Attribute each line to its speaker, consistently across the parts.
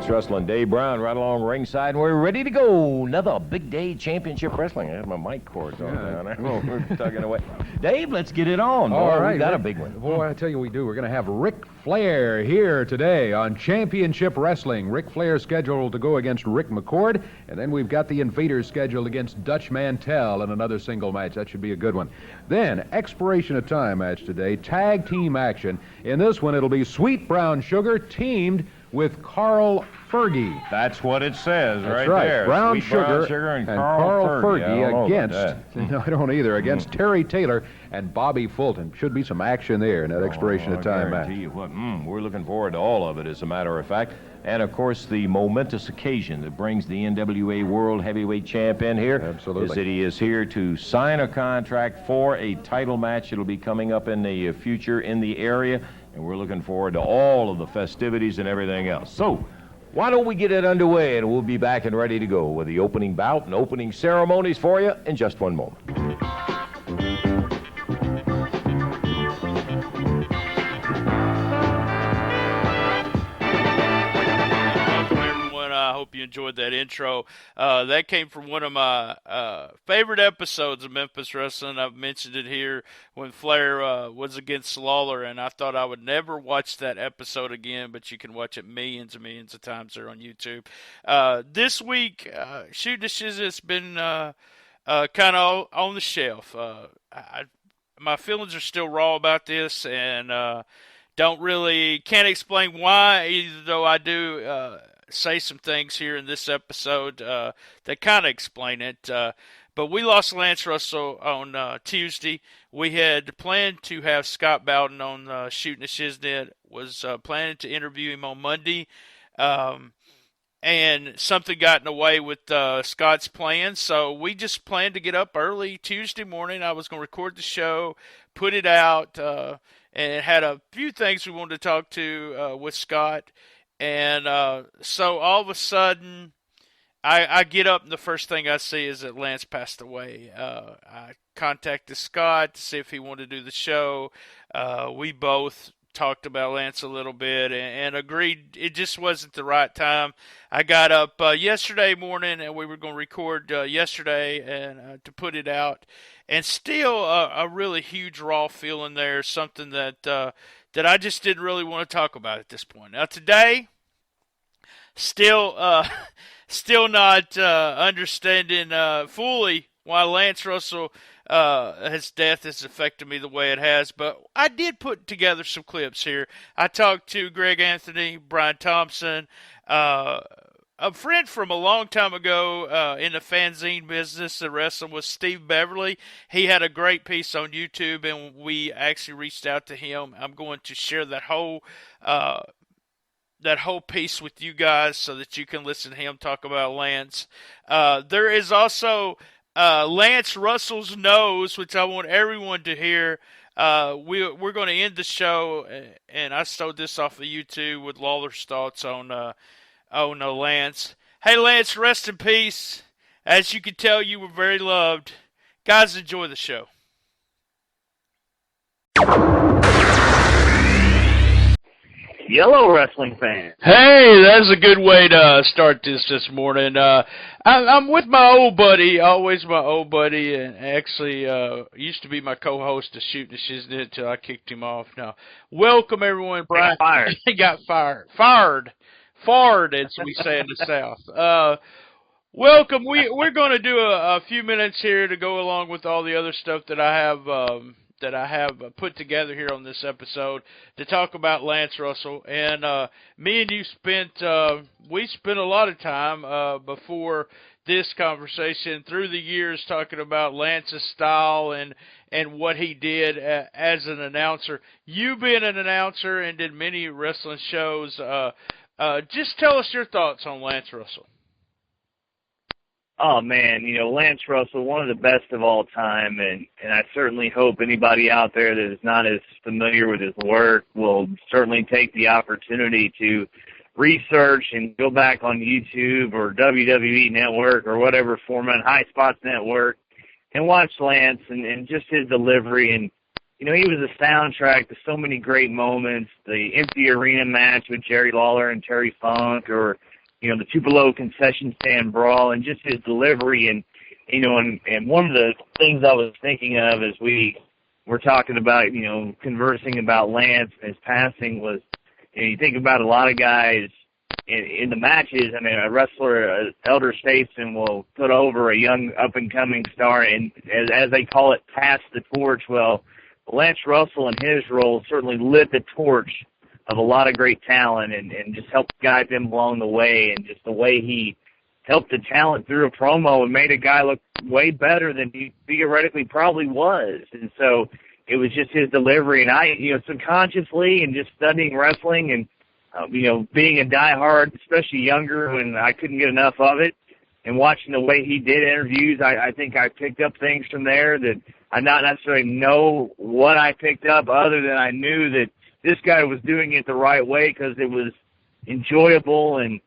Speaker 1: Lance Russell and Dave Brown right along ringside, and we're ready to go. Another big day championship wrestling. I have my mic cords on down there. We're tugging away. Dave, let's get it on.
Speaker 2: All right,
Speaker 1: we got a big one.
Speaker 2: Boy, I tell you we do. We're going to have Ric Flair here today on Championship Wrestling. Ric Flair scheduled to go against Rick McCord, and then we've got the Invaders scheduled against Dutch Mantell in another single match. That should be a good one. Then, expiration of time match today, tag team action. In this one, it'll be Sweet Brown Sugar teamed with Carl Fergie.
Speaker 1: That's what it says.
Speaker 2: That's
Speaker 1: right there.
Speaker 2: Brown
Speaker 1: Sweet
Speaker 2: Sugar,
Speaker 1: Brown Sugar and
Speaker 2: Carl
Speaker 1: Fergie
Speaker 2: against, no, I don't either, against Terry Taylor and Bobby Fulton. Should be some action there in that expiration of time match.
Speaker 1: I guarantee you what, we're looking forward to all of it, as a matter of fact. And, of course, the momentous occasion that brings the NWA World Heavyweight Champion here
Speaker 2: Absolutely.
Speaker 1: is that he is here to sign a contract for a title match. It'll be coming up in the future in the area, and we're looking forward to all of the festivities and everything else. So, why don't we get it underway, and we'll be back and ready to go with the opening bout and opening ceremonies for you in just one moment.
Speaker 3: I hope you enjoyed that intro. That came from one of my favorite episodes of Memphis Wrestling. I've mentioned it here when Flair was against Lawler, and I thought I would never watch that episode again, but you can watch it millions and millions of times there on YouTube. This week, Shooting the Shiz has been kind of on the shelf. My feelings are still raw about this, and can't explain why, even though I do say some things here in this episode that kind of explain it. But we lost Lance Russell on Tuesday. We had planned to have Scott Bowden on Shooting the Shiznit, was planning to interview him on Monday. And something got in the way with Scott's plans, so we just planned to get up early Tuesday morning. I was going to record the show, put it out, and had a few things we wanted to talk to with Scott. And so all of a sudden, I get up, and the first thing I see is that Lance passed away. I contacted Scott to see if he wanted to do the show. We both talked about Lance a little bit and agreed it just wasn't the right time. I got up yesterday morning, and we were going to record yesterday and to put it out. And still a really huge raw feeling there, something that I just didn't really want to talk about at this point. Now today, still not understanding fully why Lance Russell, his death has affected me the way it has, but I did put together some clips here. I talked to Greg Anthony, Brian Thompson, a friend from a long time ago in the fanzine business of wrestling was Steve Beverly. He had a great piece on YouTube, and we actually reached out to him. I'm going to share that whole piece with you guys so that you can listen to him talk about Lance. There is also Lance Russell's nose, which I want everyone to hear. We're going to end the show, and I stole this off of YouTube with Lawler's thoughts on Lance. Hey, Lance, rest in peace. As you can tell, you were very loved. Guys, enjoy the show.
Speaker 4: Yellow wrestling fan.
Speaker 3: Hey, that's a good way to start this morning. I'm with my old buddy, always my old buddy, and actually used to be my co-host of Shooting the Shiznit until I kicked him off. Now, welcome everyone, Brian. He got fired. Fired, as we say in the South. Welcome. We're going to do a few minutes here to go along with all the other stuff that I have put together here on this episode to talk about Lance Russell. And me and you spent a lot of time before this conversation through the years talking about Lance's style and what he did as an announcer. You being an announcer and did many wrestling shows, just tell us your thoughts on Lance Russell.
Speaker 4: Oh, man, Lance Russell, one of the best of all time, and I certainly hope anybody out there that is not as familiar with his work will certainly take the opportunity to research and go back on YouTube or WWE Network or whatever format, High Spots Network, and watch Lance and just his delivery. And, he was a soundtrack to so many great moments, the empty arena match with Jerry Lawler and Terry Funk, or the Tupelo concession stand brawl, and just his delivery. And and one of the things I was thinking of as we were talking about, conversing about Lance and his passing was, you think about a lot of guys in the matches. I mean, a wrestler, elder statesman, will put over a young up-and-coming star and, as they call it, pass the torch. Well, Lance Russell in his role certainly lit the torch of a lot of great talent and just helped guide them along the way, and just the way he helped the talent through a promo and made a guy look way better than he theoretically probably was. And so it was just his delivery. And I, subconsciously and just studying wrestling and, being a diehard, especially younger when I couldn't get enough of it, and watching the way he did interviews, I think I picked up things from there that I not necessarily know what I picked up, other than I knew that this guy was doing it the right way because it was enjoyable, and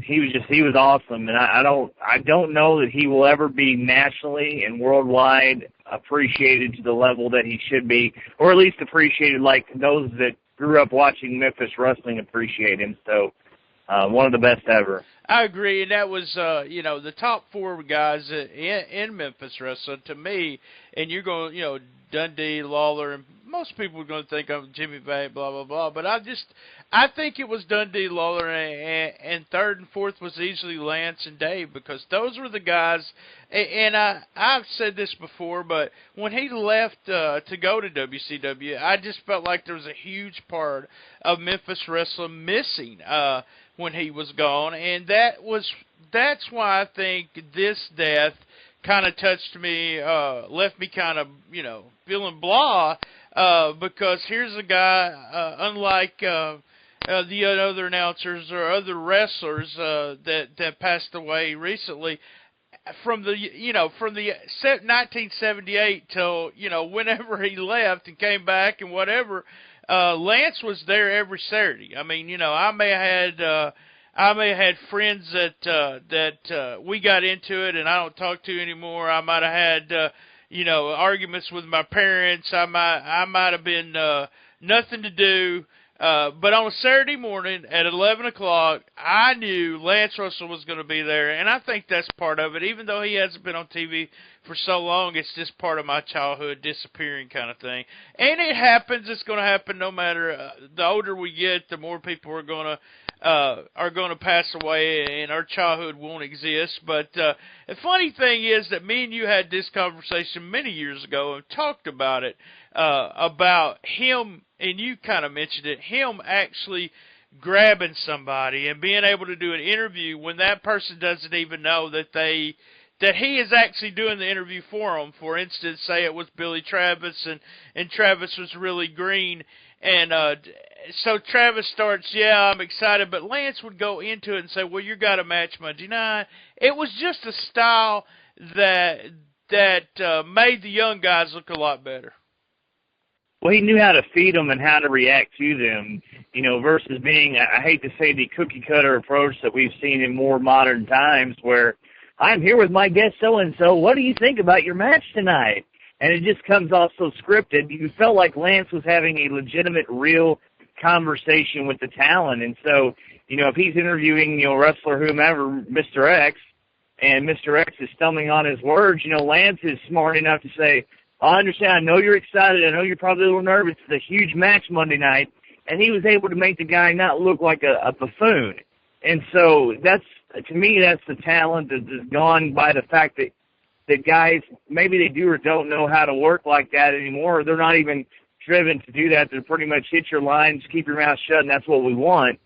Speaker 4: he was awesome. And I don't know that he will ever be nationally and worldwide appreciated to the level that he should be, or at least appreciated like those that grew up watching Memphis wrestling appreciate him. So one of the best ever.
Speaker 3: I agree, and that was, the top four guys in Memphis wrestling to me. And you're going, Dundee, Lawler, and most people are going to think of Jimmy Bay, blah, blah, blah. But I think it was Dundee, Lawler, and third and fourth was easily Lance and Dave, because those were the guys. And I've said this before, but when he left to go to WCW, I just felt like there was a huge part of Memphis wrestling missing when he was gone. And that's why I think this death kind of touched me, left me kind of, feeling blah, because here's a guy, unlike the other announcers or other wrestlers that passed away recently, from the 1978 till, whenever he left and came back and whatever, Lance was there every Saturday. I mean, I may have had friends that we got into it and I don't talk to anymore. I might have had, arguments with my parents. I might have been nothing to do. But on a Saturday morning at 11 o'clock, I knew Lance Russell was going to be there, and I think that's part of it. Even though he hasn't been on TV for so long, it's just part of my childhood disappearing kind of thing. And it happens. It's going to happen no matter. The older we get, the more people are going to pass away, and our childhood won't exist. But the funny thing is that me and you had this conversation many years ago and talked about it, about him, and you kind of mentioned it, him actually grabbing somebody and being able to do an interview when that person doesn't even know that he is actually doing the interview for them. For instance, say it was Billy Travis, and Travis was really green, and so Travis starts, yeah, I'm excited, but Lance would go into it and say, well, you got a match Monday night. It was just a style that made the young guys look a lot better.
Speaker 4: Well, he knew how to feed them and how to react to them, versus being, I hate to say, the cookie-cutter approach that we've seen in more modern times, where I'm here with my guest so-and-so. What do you think about your match tonight? And it just comes off so scripted. You felt like Lance was having a legitimate, real conversation with the talent. And so, if he's interviewing, wrestler whomever, Mr. X, and Mr. X is stumbling on his words, Lance is smart enough to say, I understand, I know you're excited, I know you're probably a little nervous, it's a huge match Monday night, and he was able to make the guy not look like a buffoon. And so to me, that's the talent that is gone by the fact that guys, maybe they do or don't know how to work like that anymore, or they're not even driven to do that. They're pretty much hit your lines, keep your mouth shut, and that's what we want.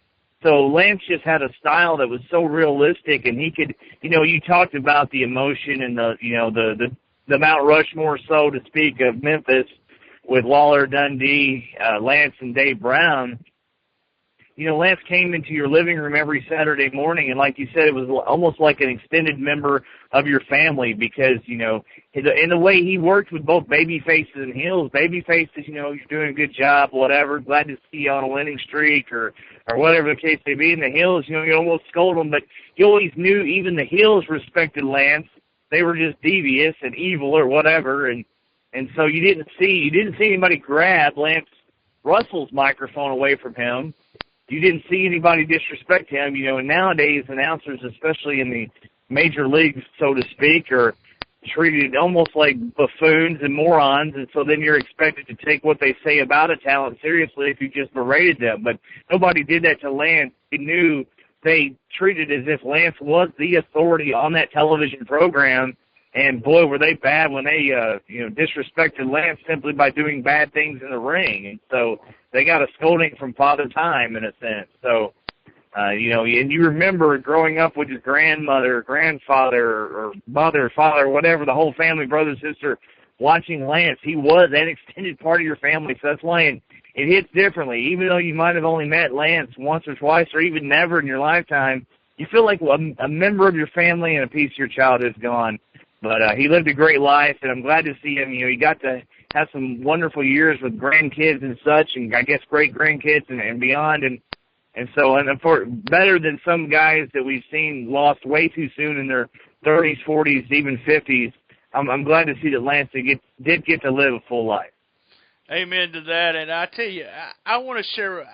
Speaker 4: So Lance just had a style that was so realistic, and he could, you talked about the emotion and the Mount Rushmore, so to speak, of Memphis with Lawler, Dundee, Lance, and Dave Brown. Lance came into your living room every Saturday morning, and like you said, it was almost like an extended member of your family because, in the way he worked with both baby faces and heels. Baby faces, you're doing a good job, whatever, glad to see you on a winning streak or whatever the case may be. In the heels, you almost scold them, but you always knew even the heels respected Lance. They were just devious and evil or whatever, and so you didn't see anybody grab Lance Russell's microphone away from him. you didn't see anybody disrespect him, and nowadays announcers, especially in the major leagues, so to speak, are treated almost like buffoons and morons, and so then you're expected to take what they say about a talent seriously if you just berated them. But nobody did that to Lance. They treated as if Lance was the authority on that television program, and boy, were they bad when they disrespected Lance simply by doing bad things in the ring. And so they got a scolding from Father Time in a sense. So and you remember growing up with your grandmother, grandfather, or mother, father, whatever, the whole family, brother, sister, watching Lance. He was an extended part of your family, so that's why it hits differently. Even though you might have only met Lance once or twice or even never in your lifetime, you feel like a member of your family and a piece of your childhood is gone. But he lived a great life, and I'm glad to see him. He got to have some wonderful years with grandkids and such, and I guess great-grandkids and beyond. And so, for better than some guys that we've seen lost way too soon in their 30s, 40s, even 50s, I'm glad to see that Lance did get to live a full life.
Speaker 3: Amen to that. And I tell you, I want to share.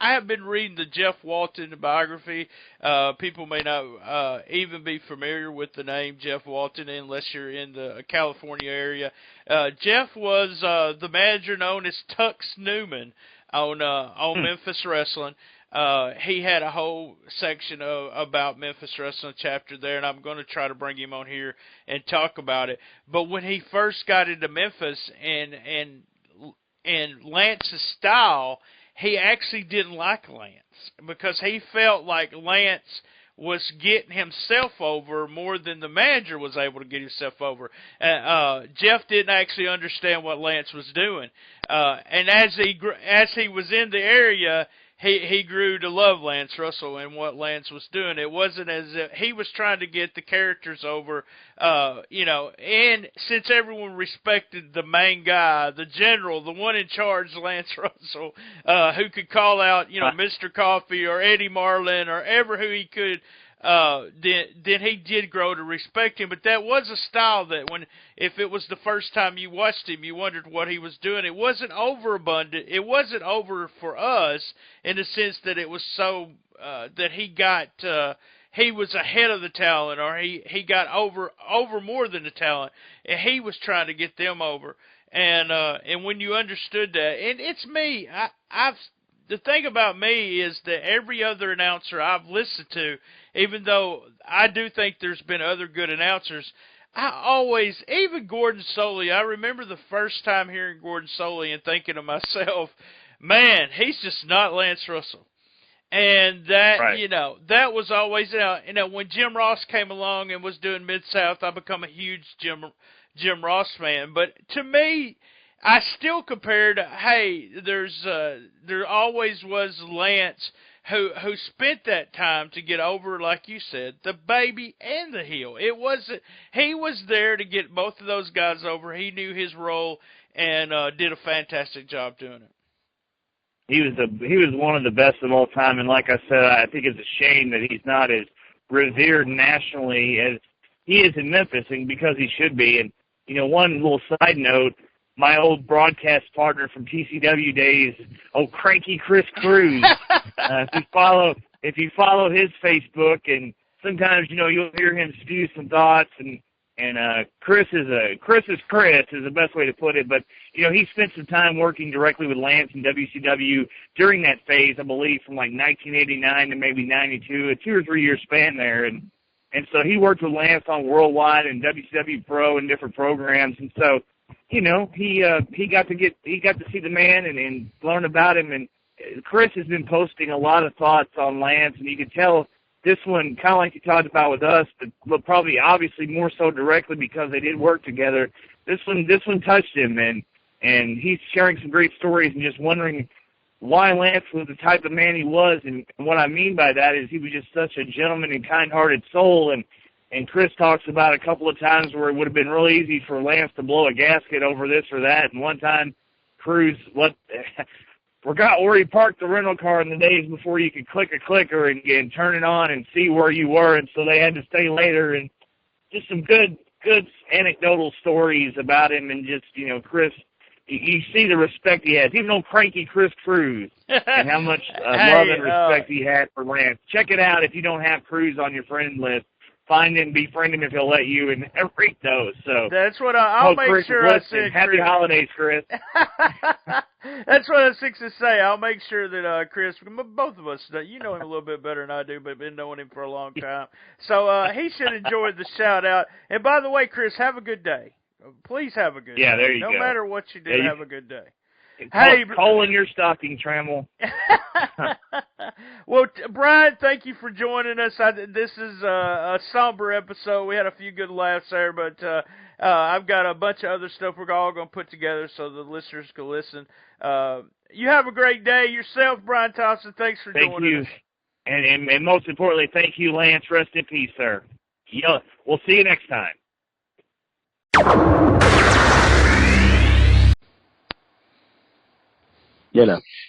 Speaker 3: I have been reading the Jeff Walton biography. People may not even be familiar with the name Jeff Walton unless you're in the California area. Jeff was the manager known as Tux Newman on Memphis Wrestling. He had a whole section about Memphis Wrestling chapter there, and I'm going to try to bring him on here and talk about it. But when he first got into Memphis and Lance's style, he actually didn't like Lance because he felt like Lance was getting himself over more than the manager was able to get himself over. Jeff didn't actually understand what Lance was doing, and as he was in the area, he grew to love Lance Russell and what Lance was doing. It wasn't as if he was trying to get the characters over, and since everyone respected the main guy, the general, the one in charge, Lance Russell, who could call out, Mr. Coffee or Eddie Marlin or ever who he could, then he did grow to respect him. But that was a style that if it was the first time you watched him, you wondered what he was doing. It wasn't overabundant. It wasn't over for us in the sense that it was so that he was ahead of the talent, or he got over more than the talent, and he was trying to get them over. And when you understood that, and it's me, the thing about me is that every other announcer I've listened to, even though I do think there's been other good announcers, even Gordon Soley, I remember the first time hearing Gordon Soley and thinking to myself, man, he's just not Lance Russell. And that,
Speaker 4: right.
Speaker 3: That was always, when Jim Ross came along and was doing Mid-South, I become a huge Jim Ross fan. But to me, I still compared, there always was Lance who spent that time to get over, like you said, the baby and the heel. He was there to get both of those guys over. He knew his role and did a fantastic job doing it.
Speaker 4: He was one of the best of all time, and like I said, I think it's a shame that he's not as revered nationally as he is in Memphis, and because he should be. And one little side note. My old broadcast partner from TCW days, cranky Chris Cruz. If you follow his Facebook, and sometimes you'll hear him spew some thoughts, and Chris is the best way to put it. But he spent some time working directly with Lance and WCW during that phase, I believe, from like 1989 to maybe 92, a 2 or 3 year span there, and so he worked with Lance on Worldwide and WCW Pro and different programs, and so. He got to see the man and learn about him. And Chris has been posting a lot of thoughts on Lance, and you can tell this one, kind of like you talked about with us, but probably obviously more so directly because they did work together. This one touched him, and he's sharing some great stories and just wondering why Lance was the type of man he was. And what I mean by that is he was just such a gentleman and kind-hearted soul. And Chris talks about a couple of times where it would have been really easy for Lance to blow a gasket over this or that. And one time, Cruz forgot where he parked the rental car in the days before you could click a clicker and turn it on and see where you were. And so they had to stay later. And just some good anecdotal stories about him. And just, Chris you see the respect he has, even on cranky Chris Cruz, and how much
Speaker 3: Hey,
Speaker 4: love and respect he had for Lance. Check it out if you don't have Cruz on your friend list. Find him, befriend him if he'll let you, and read those. So
Speaker 3: that's what I'll make
Speaker 4: Chris,
Speaker 3: sure I
Speaker 4: listen,
Speaker 3: send
Speaker 4: happy
Speaker 3: Chris.
Speaker 4: holidays, Chris.
Speaker 3: That's what I was fixing to say. I'll make sure that Chris, both of us, you know him a little bit better than I do, but been knowing him for a long time. So he should enjoy the shout out. And by the way, Chris, have a good day. Please have a good day.
Speaker 4: Yeah, there you
Speaker 3: no
Speaker 4: go.
Speaker 3: No matter what you do,
Speaker 4: Yeah,
Speaker 3: have a good day.
Speaker 4: Hey, coal in your stocking, Trammell.
Speaker 3: Well, Brian, thank you for joining us. This is a somber episode. We had a few good laughs there, but I've got a bunch of other stuff we're all going to put together so the listeners can listen. You have a great day yourself, Brian Thompson. Thanks for joining us.
Speaker 4: And most importantly, thank you, Lance. Rest in peace, sir. We'll see you next time.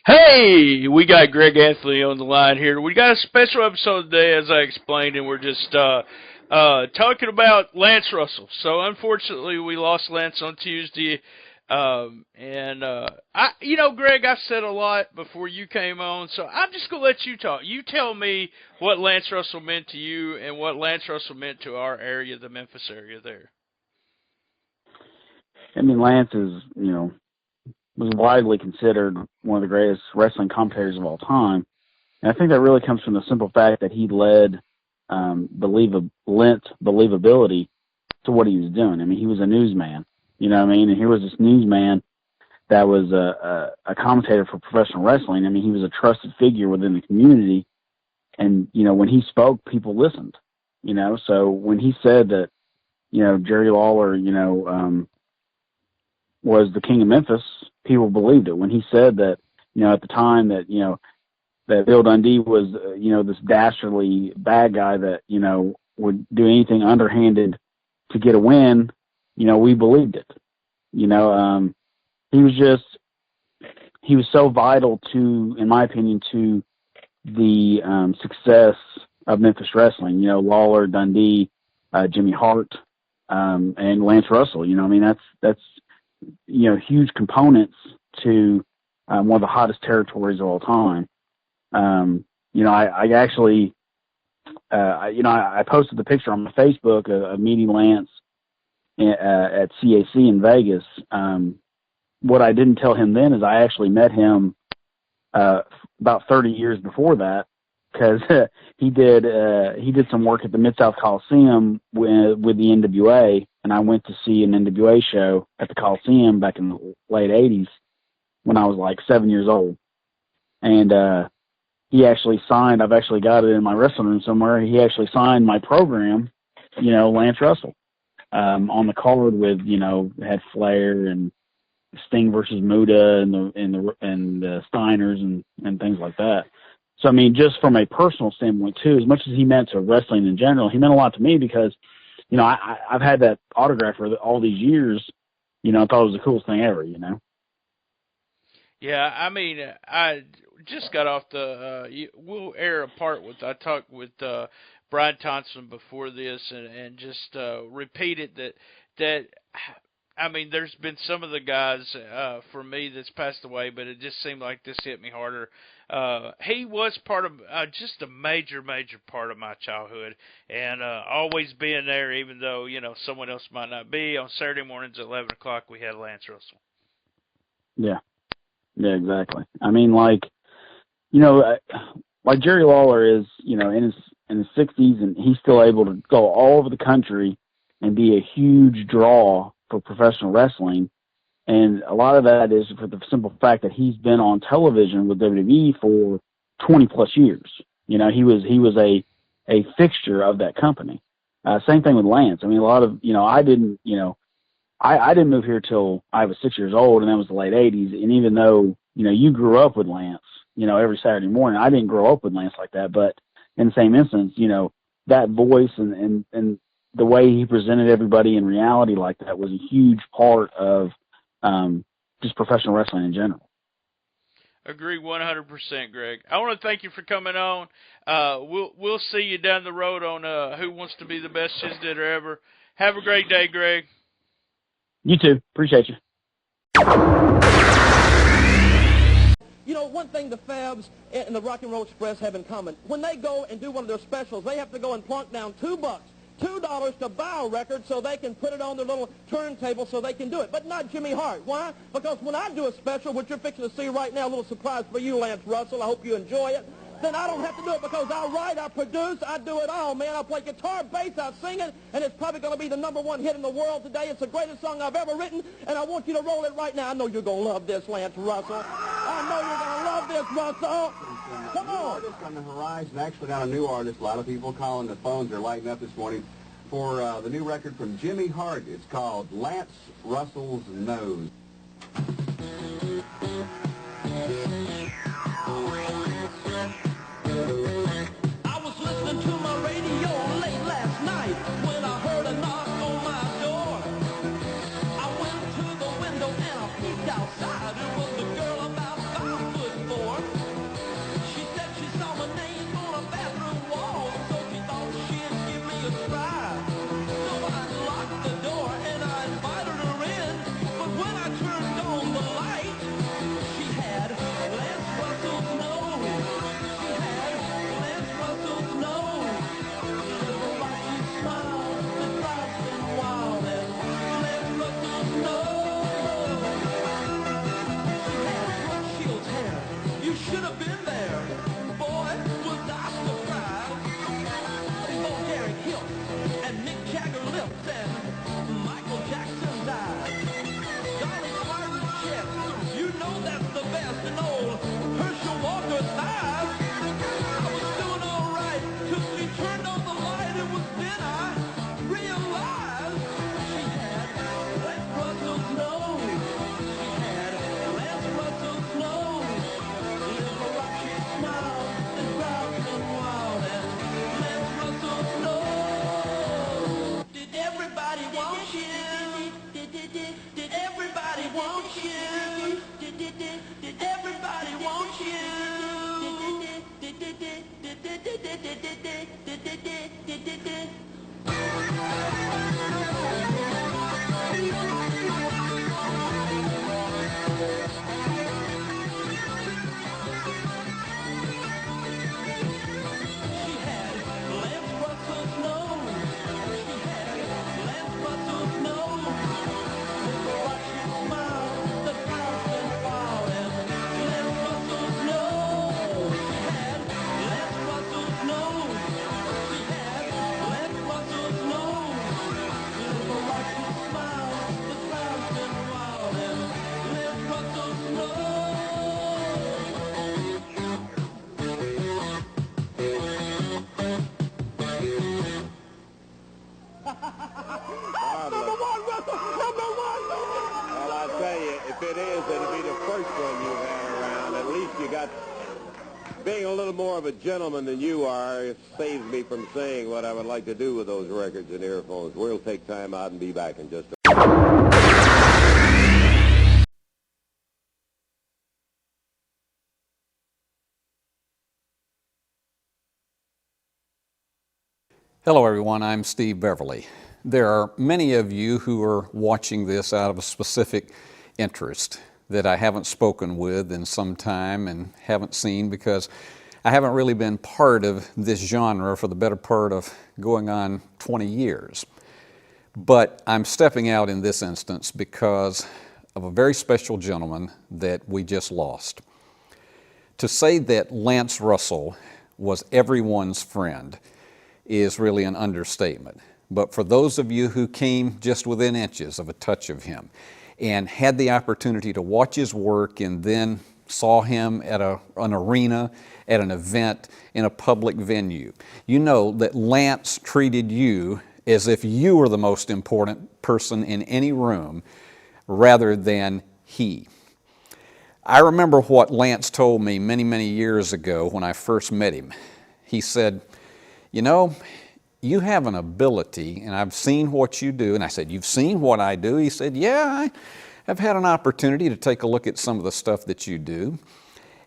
Speaker 3: Hey, we got Greg Anthony on the line here. We got a special episode today, as I explained, and we're just talking about Lance Russell. So, unfortunately, we lost Lance on Tuesday. Greg, I've said a lot before you came on, so I'm just going to let you talk. You tell me what Lance Russell meant to you and what Lance Russell meant to our area, the Memphis area there.
Speaker 5: I mean, Lance is, was widely considered one of the greatest wrestling commentators of all time. And I think that really comes from the simple fact that he lent believability to what he was doing. I mean, he was a newsman, and here was this newsman that was a commentator for professional wrestling. I mean, he was a trusted figure within the community. And, when he spoke, people listened, So when he said that, Jerry Lawler, was the king of Memphis, people believed it. When he said that, at the time that, that Bill Dundee was, this dastardly bad guy that, would do anything underhanded to get a win, we believed it. He was so vital to, in my opinion, to the success of Memphis wrestling. Lawler, Dundee, Jimmy Hart, and Lance Russell. That's huge components to one of the hottest territories of all time. I actually, I posted the picture on my Facebook of meeting Lance at CAC in Vegas. What I didn't tell him then is I actually met him about 30 years before that, because he did some work at the Mid-South Coliseum with the NWA, and I went to see an NWA show at the Coliseum back in the late 80s when I was like 7 years old. And he actually signed, I've actually got it in my wrestling room somewhere, he actually signed my program, Lance Russell, on the card with, had Flair and Sting versus Muda and the Steiners and things like that. So, I mean, just from a personal standpoint, too, as much as he meant to wrestling in general, he meant a lot to me because, I've had that autograph for all these years. I thought it was the coolest thing ever,
Speaker 3: Yeah, I mean, I just got off we'll air a part I talked with Brian Thompson before this and just repeated that I mean, there's been some of the guys for me that's passed away, but it just seemed like this hit me harder. He was part of just a major, major part of my childhood, and always being there, even though someone else might not be. On Saturday mornings at 11 o'clock, we had Lance Russell.
Speaker 5: Yeah, exactly. I mean, like Jerry Lawler is, in his 60s, and he's still able to go all over the country and be a huge draw for professional wrestling. And a lot of that is for the simple fact that he's been on television with WWE for 20 plus years. He was a fixture of that company. Same thing with Lance. I mean, a lot of, I didn't move here till I was 6 years old, and that was the late 80s. And even though, you grew up with Lance, every Saturday morning, I didn't grow up with Lance like that. But in the same instance, that voice and the way he presented everybody in reality like that was a huge part of just professional wrestling in general.
Speaker 3: Agree 100%, Greg. I want to thank you for coming on. We'll see you down the road on Who Wants to Be the Best Shiz Ditter Ever. Have a great day, Greg.
Speaker 5: You too. Appreciate you.
Speaker 6: You know, one thing the Fabs and the Rock and Roll Express have in common, when they go and do one of their specials, they have to go and plunk down $2 to buy a record so they can put it on their little turntable so they can do it. But not Jimmy Hart. Why? Because when I do a special, which you're fixing to see right now, a little surprise for you, Lance Russell, I hope you enjoy it, then I don't have to do it because I write, I produce, I do it all, man. I play guitar, bass, I sing it, and it's probably going to be the #1 hit in the world today. It's the greatest song I've ever written, and I want you to roll it right now. I know you're going to love this, Lance Russell. I know you're going to love this, Russell. Come on.
Speaker 7: Artist on the horizon, actually not a new artist. A lot of people calling, the phones are lighting up this morning for the new record from Jimmy Hart. It's called Lance Russell's Nose.
Speaker 6: I was listening to my radio late last night when I heard a knock on my door. I went to the window and I peeked outside. It was a girl about 5'4". She said she saw my name on a bathroom wall, so she thought she'd give me a try. So I locked the door and I invited her in. But when I turned on the light, she had Lance Russell's nose. She had Lance Russell's nose. Little rocky smile that drives them wild, and Lance Russell's nose. She had Brooke Shields' hair. You should have been there. Boy, was I surprised. Oh, Derek Hill and Mick Jagger lips and Michael Jackson's eyes. Dolly Parton's chest. You know that's the best. And old Herschel Walker's eyes. I was doing all right till she turned on the light. It was then I realized she had Lance Russell's nose. She had Lance Russell's nose. Little rocky smile that drives them wild, and Lance Russell's nose. Did everybody want you? Did everybody want you? Did everybody want you? She had Lance Russell's nose. She had Lance Russell's nose. Little rocky smile that drives them wild, and Lance Russell's nose. She had Lance Russell's nose. She had Lance Russell's nose. Little rocky smile that drives them wild, and Lance Russell's nose. #1, Russell! #1!
Speaker 8: Well, I tell you, if it is, it'll be the first one you've had around. At least you got, being a little more of a gentleman than you are, it saves me from saying what I would like to do with those records and earphones. We'll take time out and be back in just a
Speaker 9: Hello everyone, I'm Steve Beverly. There are many of you who are watching this out of a specific interest that I haven't spoken with in some time and haven't seen because I haven't really been part of this genre for the better part of going on 20 years. But I'm stepping out in this instance because of a very special gentleman that we just lost. To say that Lance Russell was everyone's friend is really an understatement. But for those of you who came just within inches of a touch of him and had the opportunity to watch his work and then saw him at an arena, at an event, in a public venue, you know that Lance treated you as if you were the most important person in any room rather than he. I remember what Lance told me many, many years ago when I first met him. He said, you know, you have an ability, and I've seen what you do. And I said, you've seen what I do? He said, yeah, I've had an opportunity to take a look at some of the stuff that you do.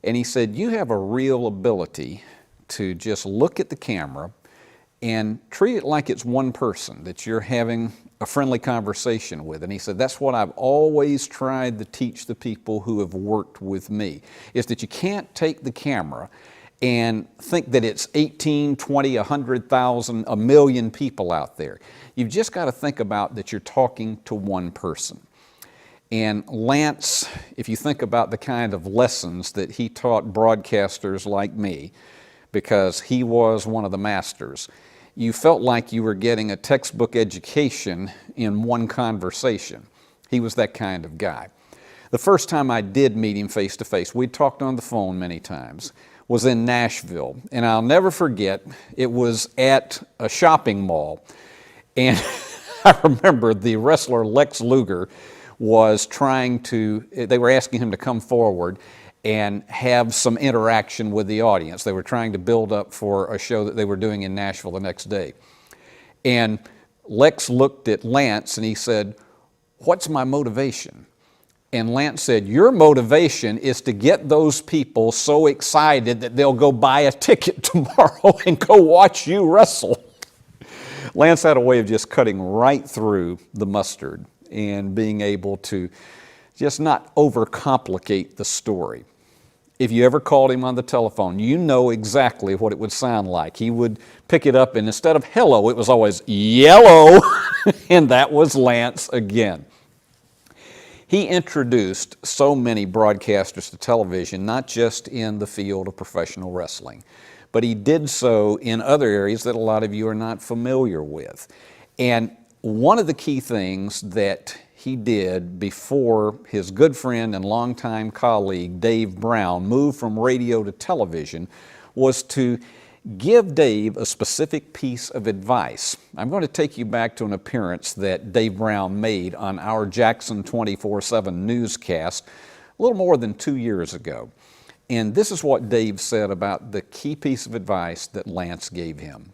Speaker 9: And he said, you have a real ability to just look at the camera and treat it like it's one person that you're having a friendly conversation with. And he said, that's what I've always tried to teach the people who have worked with me, is that you can't take the camera and think that it's 18, 20, 100,000, a million people out there. You've just got to think about that you're talking to one person. And Lance, if you think about the kind of lessons that he taught broadcasters like me, because he was one of the masters, you felt like you were getting a textbook education in one conversation. He was that kind of guy. The first time I did meet him face to face, we'd talked on the phone many times, was in Nashville. And I'll never forget, it was at a shopping mall. And I remember the wrestler Lex Luger was they were asking him to come forward and have some interaction with the audience. They were trying to build up for a show that they were doing in Nashville the next day. And Lex looked at Lance and he said, "What's my motivation?" And Lance said, "Your motivation is to get those people so excited that they'll go buy a ticket tomorrow and go watch you wrestle." Lance had a way of just cutting right through the mustard and being able to just not overcomplicate the story. If you ever called him on the telephone, you know exactly what it would sound like. He would pick it up, and instead of hello, it was always yellow, and that was Lance again. He introduced so many broadcasters to television, not just in the field of professional wrestling, but he did so in other areas that a lot of you are not familiar with. And one of the key things that he did before his good friend and longtime colleague Dave Brown moved from radio to television was to give Dave a specific piece of advice. I'm going to take you back to an appearance that Dave Brown made on our Jackson 24/7 newscast a little more than 2 years ago. And this is what Dave said about the key piece of advice that Lance gave him.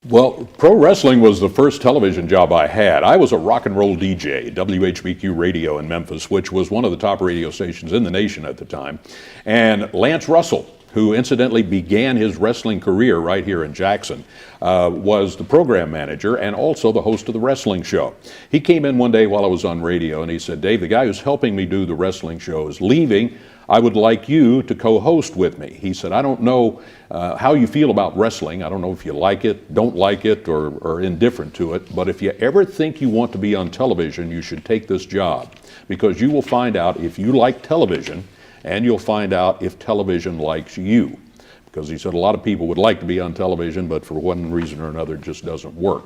Speaker 10: Well, pro wrestling was the first television job I had. I was a rock and roll DJ, WHBQ Radio in Memphis, which was one of the top radio stations in the nation at the time. And Lance Russell, who incidentally began his wrestling career right here in Jackson, was the program manager and also the host of the wrestling show. He came in one day while I was on radio and he said, "Dave, the guy who's helping me do the wrestling show is leaving. I would like you to co-host with me." He said, "I don't know how you feel about wrestling. I don't know if you like it, don't like it, or indifferent to it, but if you ever think you want to be on television, you should take this job, because you will find out if you like television, and you'll find out if television likes you." Because he said a lot of people would like to be on television, but for one reason or another, it just doesn't work.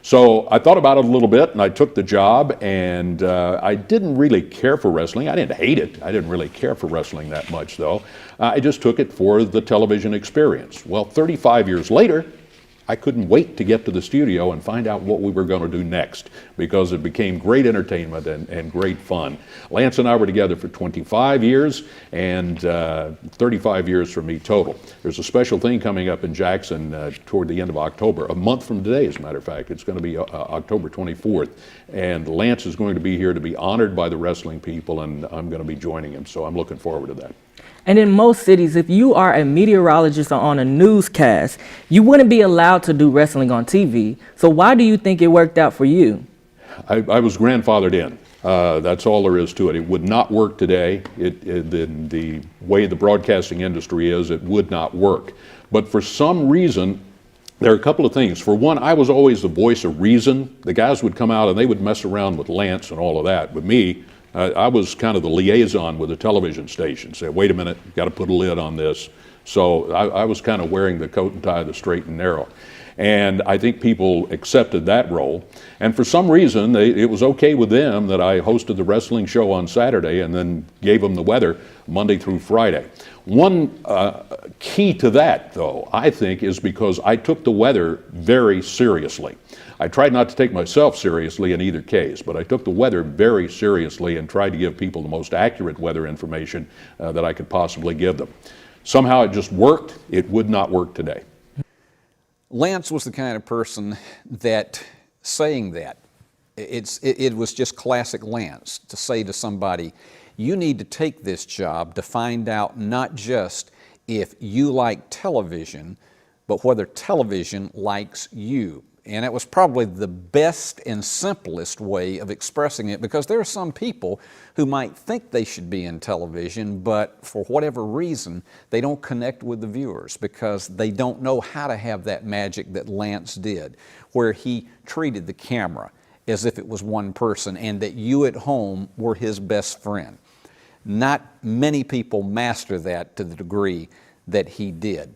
Speaker 10: So I thought about it a little bit, and I took the job, and I didn't really care for wrestling. I didn't hate it. I didn't really care for wrestling that much, though. I just took it for the television experience. Well, 35 years later, I couldn't wait to get to the studio and find out what we were going to do next, because it became great entertainment and great fun. Lance and I were together for 25 years and 35 years for me total. There's a special thing coming up in Jackson toward the end of October, a month from today, as a matter of fact. It's going to be October 24th, and Lance is going to be here to be honored by the wrestling people, and I'm going to be joining him, so I'm looking forward to that.
Speaker 11: And in most cities, if you are a meteorologist or on a newscast, you wouldn't be allowed to do wrestling on TV. So why do you think it worked out for you?
Speaker 10: I was grandfathered in. That's all there is to it. It would not work today. The way the broadcasting industry is, it would not work. But for some reason, there are a couple of things. For one, I was always the voice of reason. The guys would come out and they would mess around with Lance and all of that. But me, I was kind of the liaison with the television station. Say, wait a minute, got to put a lid on this. So I was kind of wearing the coat and tie, the straight and narrow. And I think people accepted that role. And for some reason, it was okay with them that I hosted the wrestling show on Saturday and then gave them the weather Monday through Friday. One key to that, though, I think, is because I took the weather very seriously. I tried not to take myself seriously in either case, but I took the weather very seriously and tried to give people the most accurate weather information that I could possibly give them. Somehow it just worked. It would not work today.
Speaker 9: Lance was the kind of person that saying that, it was just classic Lance to say to somebody, you need to take this job to find out not just if you like television, but whether television likes you. And it was probably the best and simplest way of expressing it, because there are some people who might think they should be in television, but for whatever reason, they don't connect with the viewers because they don't know how to have that magic that Lance did, where he treated the camera as if it was one person and that you at home were his best friend. Not many people master that to the degree that he did.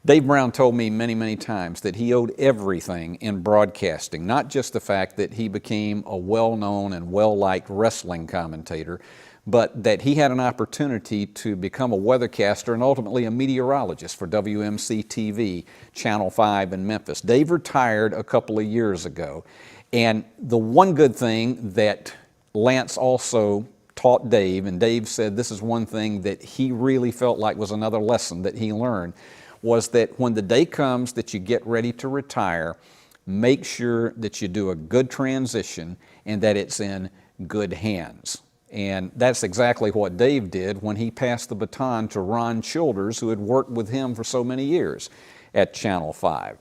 Speaker 9: Dave Brown told me many, many times that he owed everything in broadcasting, not just the fact that he became a well-known and well-liked wrestling commentator, but that he had an opportunity to become a weathercaster and ultimately a meteorologist for WMC-TV, Channel 5 in Memphis. Dave retired a couple of years ago, and the one good thing that Lance also taught Dave, and Dave said this is one thing that he really felt like was another lesson that he learned, was that when the day comes that you get ready to retire, make sure that you do a good transition and that it's in good hands. And that's exactly what Dave did when he passed the baton to Ron Childers, who had worked with him for so many years at Channel 5.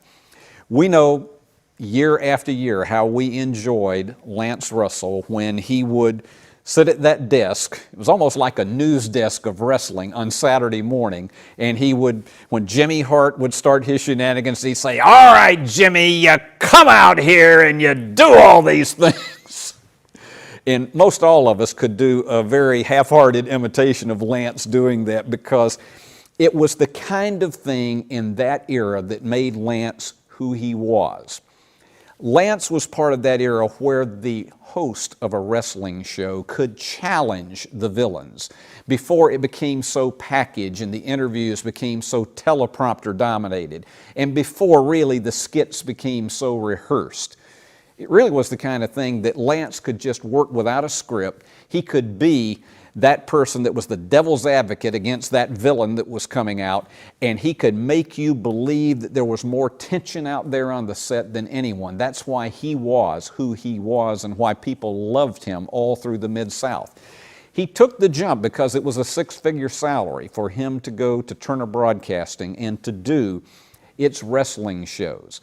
Speaker 9: We know year after year how we enjoyed Lance Russell when he would sit at that desk. It was almost like a news desk of wrestling on Saturday morning, and he would, when Jimmy Hart would start his shenanigans, he'd say, "All right, Jimmy, you come out here and you do all these things." And most all of us could do a very half-hearted imitation of Lance doing that, because it was the kind of thing in that era that made Lance who he was. Lance was part of that era where the host of a wrestling show could challenge the villains before it became so packaged and the interviews became so teleprompter dominated, and before really the skits became so rehearsed. It really was the kind of thing that Lance could just work without a script. He could be that person that was the devil's advocate against that villain that was coming out, and he could make you believe that there was more tension out there on the set than anyone. That's why he was who he was and why people loved him all through the Mid-South. He took the jump because it was a six-figure salary for him to go to Turner Broadcasting and to do its wrestling shows.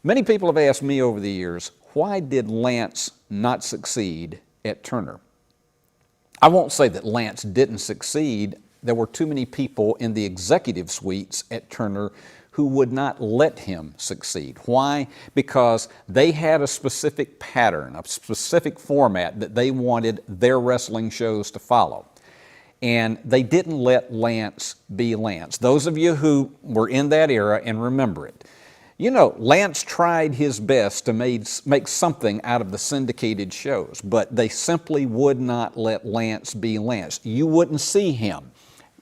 Speaker 9: Many people have asked me over the years, why did Lance not succeed at Turner? I won't say that Lance didn't succeed. There were too many people in the executive suites at Turner who would not let him succeed. Why? Because they had a specific pattern, a specific format that they wanted their wrestling shows to follow. And they didn't let Lance be Lance. Those of you who were in that era and remember it, you know, Lance tried his best to make something out of the syndicated shows, but they simply would not let Lance be Lance. You wouldn't see him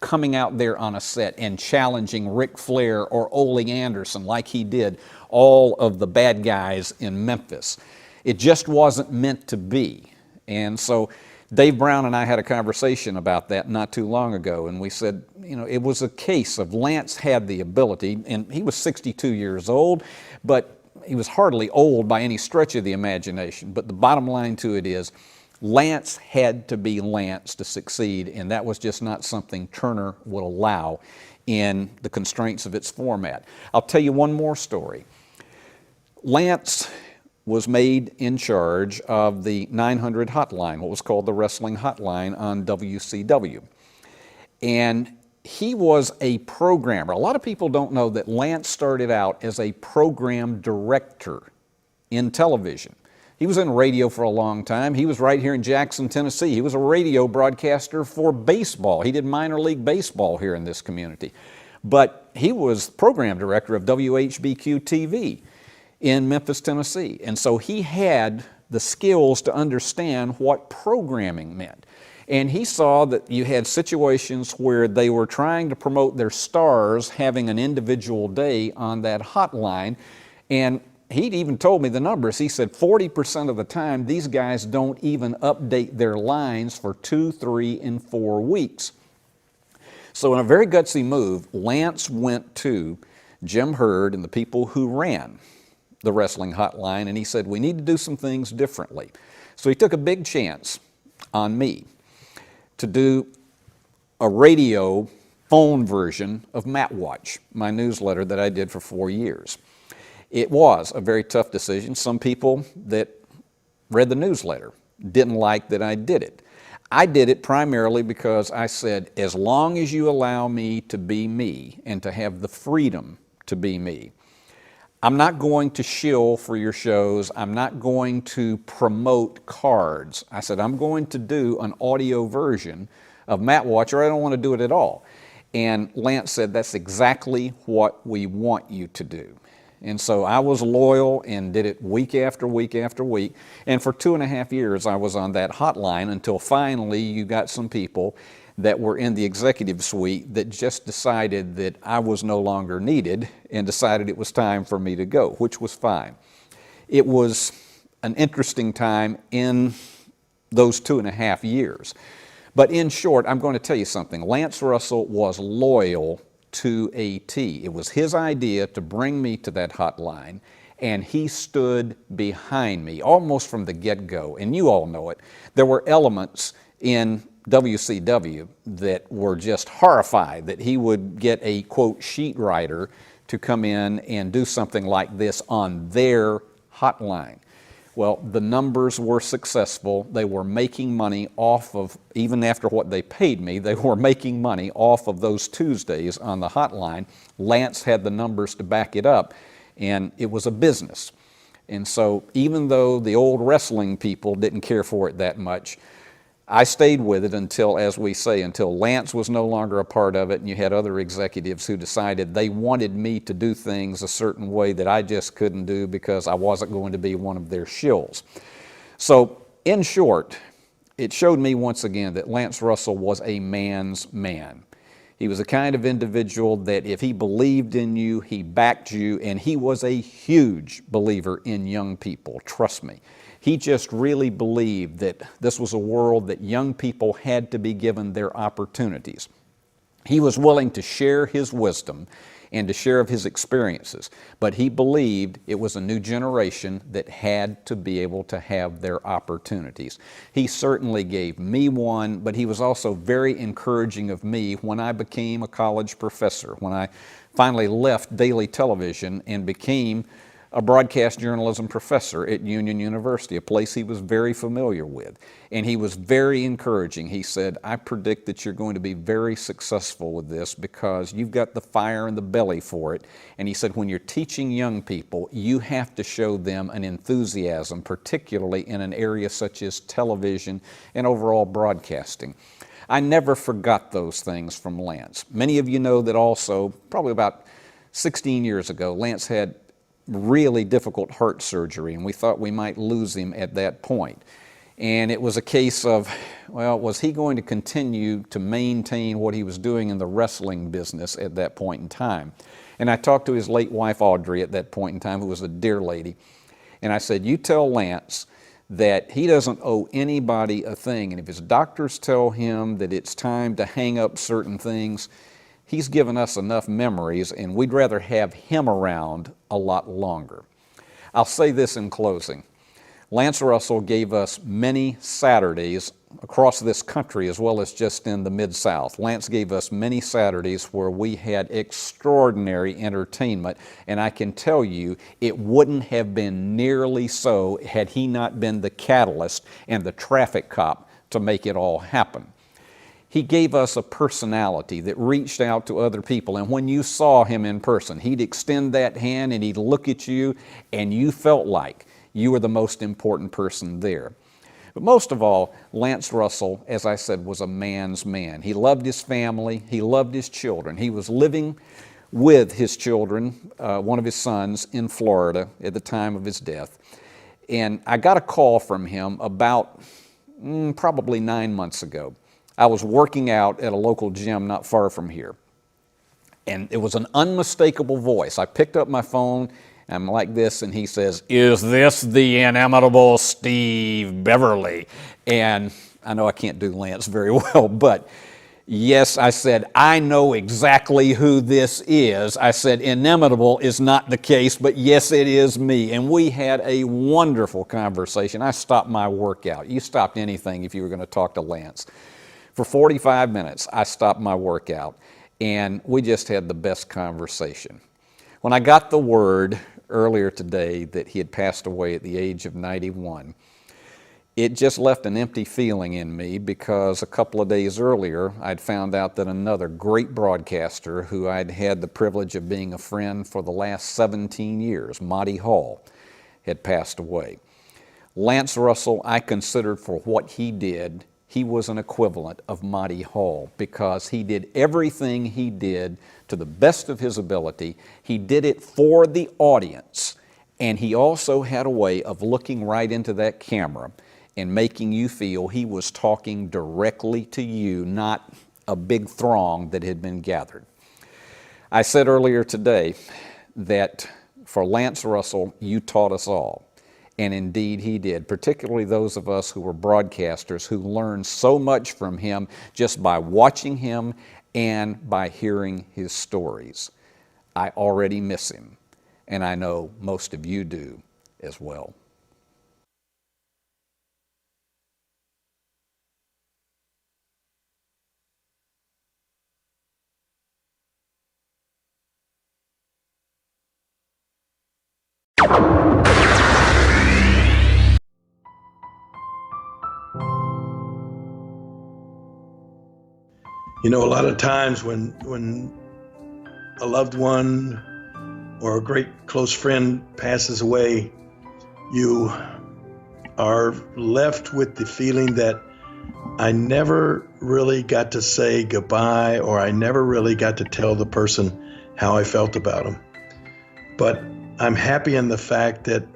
Speaker 9: coming out there on a set and challenging Ric Flair or Ole Anderson like he did all of the bad guys in Memphis. It just wasn't meant to be. And so Dave Brown and I had a conversation about that not too long ago, and we said, you know, it was a case of Lance had the ability, and he was 62 years old, but he was hardly old by any stretch of the imagination. But the bottom line to it is, Lance had to be Lance to succeed, and that was just not something Turner would allow in the constraints of its format. I'll tell you one more story. Lance was made in charge of the 900 hotline, what was called the wrestling hotline on WCW. And he was a programmer. A lot of people don't know that Lance started out as a program director in television. He was in radio for a long time. He was right here in Jackson, Tennessee. He was a radio broadcaster for baseball. He did minor league baseball here in this community. But he was program director of WHBQ TV in Memphis, Tennessee. And so he had the skills to understand what programming meant. And he saw that you had situations where they were trying to promote their stars having an individual day on that hotline. And he'd even told me the numbers. He said 40% of the time, these guys don't even update their lines for 2, 3, and 4 weeks. So in a very gutsy move, Lance went to Jim Hurd and the people who ran the wrestling hotline, and he said, we need to do some things differently. So he took a big chance on me to do a radio phone version of Matt Watch, my newsletter that I did for 4 years. It was a very tough decision. Some people that read the newsletter didn't like that I did it. I did it primarily because I said, as long as you allow me to be me and to have the freedom to be me, I'm not going to shill for your shows. I'm not going to promote cards. I said, I'm going to do an audio version of Matt Watch, or I don't want to do it at all. And Lance said, that's exactly what we want you to do. And so I was loyal and did it week after week after week. And for 2.5 years, I was on that hotline until finally you got some people that were in the executive suite that just decided that I was no longer needed and decided it was time for me to go, which was fine. It was an interesting time in those 2.5 years. But in short, I'm going to tell you something. Lance Russell was loyal to a T. It was his idea to bring me to that hotline, and he stood behind me almost from the get-go. And you all know it. There were elements in WCW that were just horrified that he would get a, quote, sheet writer to come in and do something like this on their hotline. Well, the numbers were successful. They were making money off of, even after what they paid me, they were making money off of those Tuesdays on the hotline. Lance had the numbers to back it up, and it was a business. And so even though the old wrestling people didn't care for it that much, I stayed with it until, as we say, until Lance was no longer a part of it, and you had other executives who decided they wanted me to do things a certain way that I just couldn't do because I wasn't going to be one of their shills. So, in short, it showed me once again that Lance Russell was a man's man. He was the kind of individual that if he believed in you, he backed you, and he was a huge believer in young people, trust me. He just really believed that this was a world that young people had to be given their opportunities. He was willing to share his wisdom and to share of his experiences, but he believed it was a new generation that had to be able to have their opportunities. He certainly gave me one, but he was also very encouraging of me when I became a college professor, when I finally left daily television and became a broadcast journalism professor at Union University, a place he was very familiar with. And he was very encouraging. He said, I predict that you're going to be very successful with this because you've got the fire and the belly for it. And he said, when you're teaching young people, you have to show them an enthusiasm, particularly in an area such as television and overall broadcasting. I never forgot those things from Lance. Many of you know that also, probably about 16 years ago, Lance had really difficult heart surgery, and we thought we might lose him at that point. And it was a case of, well, was he going to continue to maintain what he was doing in the wrestling business at that point in time? And I talked to his late wife, Audrey, at that point in time, who was a dear lady, and I said, you tell Lance that he doesn't owe anybody a thing, and if his doctors tell him that it's time to hang up certain things, he's given us enough memories, and we'd rather have him around a lot longer. I'll say this in closing. Lance Russell gave us many Saturdays across this country as well as just in the Mid-South. Lance gave us many Saturdays where we had extraordinary entertainment, and I can tell you it wouldn't have been nearly so had he not been the catalyst and the traffic cop to make it all happen. He gave us a personality that reached out to other people, and when you saw him in person, he'd extend that hand and he'd look at you, and you felt like you were the most important person there. But most of all, Lance Russell, as I said, was a man's man. He loved his family. He loved his children. He was living with his children, one of his sons, in Florida at the time of his death. And I got a call from him about probably 9 months ago. I was working out at a local gym not far from here, and it was an unmistakable voice. I picked up my phone, and I'm like this, and he says, "Is this the inimitable Steve Beverly?" And I know I can't do Lance very well, but yes, I said, I know exactly who this is. I said, inimitable is not the case, but yes, it is me. And we had a wonderful conversation. I stopped my workout. You stopped anything if you were going to talk to Lance. For 45 minutes, I stopped my workout, and we just had the best conversation. When I got the word earlier today that he had passed away at the age of 91, it just left an empty feeling in me because a couple of days earlier I'd found out that another great broadcaster who I'd had the privilege of being a friend for the last 17 years, Monty Hall, had passed away. Lance Russell, I considered for what he did, he was an equivalent of Monty Hall because he did everything he did to the best of his ability. He did it for the audience, and he also had a way of looking right into that camera and making you feel he was talking directly to you, not a big throng that had been gathered. I said earlier today that for Lance Russell, you taught us all. And indeed he did, particularly those of us who were broadcasters who learned so much from him just by watching him and by hearing his stories. I already miss him, and I know most of you do as well.
Speaker 12: You know, a lot of times when a loved one or a great close friend passes away, you are left with the feeling that I never really got to say goodbye, or I never really got to tell the person how I felt about them. But I'm happy in the fact that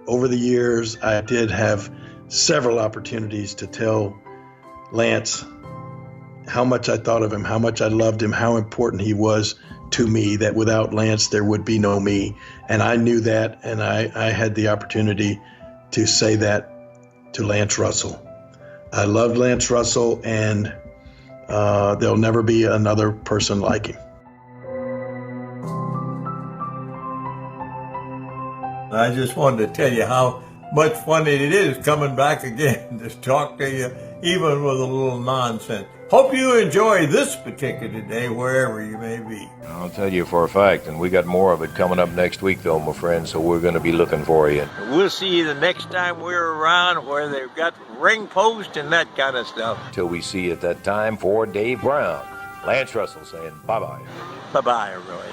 Speaker 12: over the years, I did have several opportunities to tell Lance how much I thought of him, how much I loved him, how important he was to me, that without Lance, there would be no me. And I knew that, and I had the opportunity to say that to Lance Russell. I loved Lance Russell, and there'll never be another person like him.
Speaker 13: I just wanted to tell you how much fun it is coming back again to talk to you, even with a little nonsense. Hope you enjoy this particular day wherever you may be.
Speaker 1: I'll tell you for a fact, and we got more of it coming up next week, though, my friend, so we're going to be looking for you.
Speaker 13: We'll see you the next time we're around where they've got ring post and that kind of stuff.
Speaker 1: Till we see you at that time, for Dave Brown, Lance Russell saying bye-bye.
Speaker 13: Bye-bye, everybody.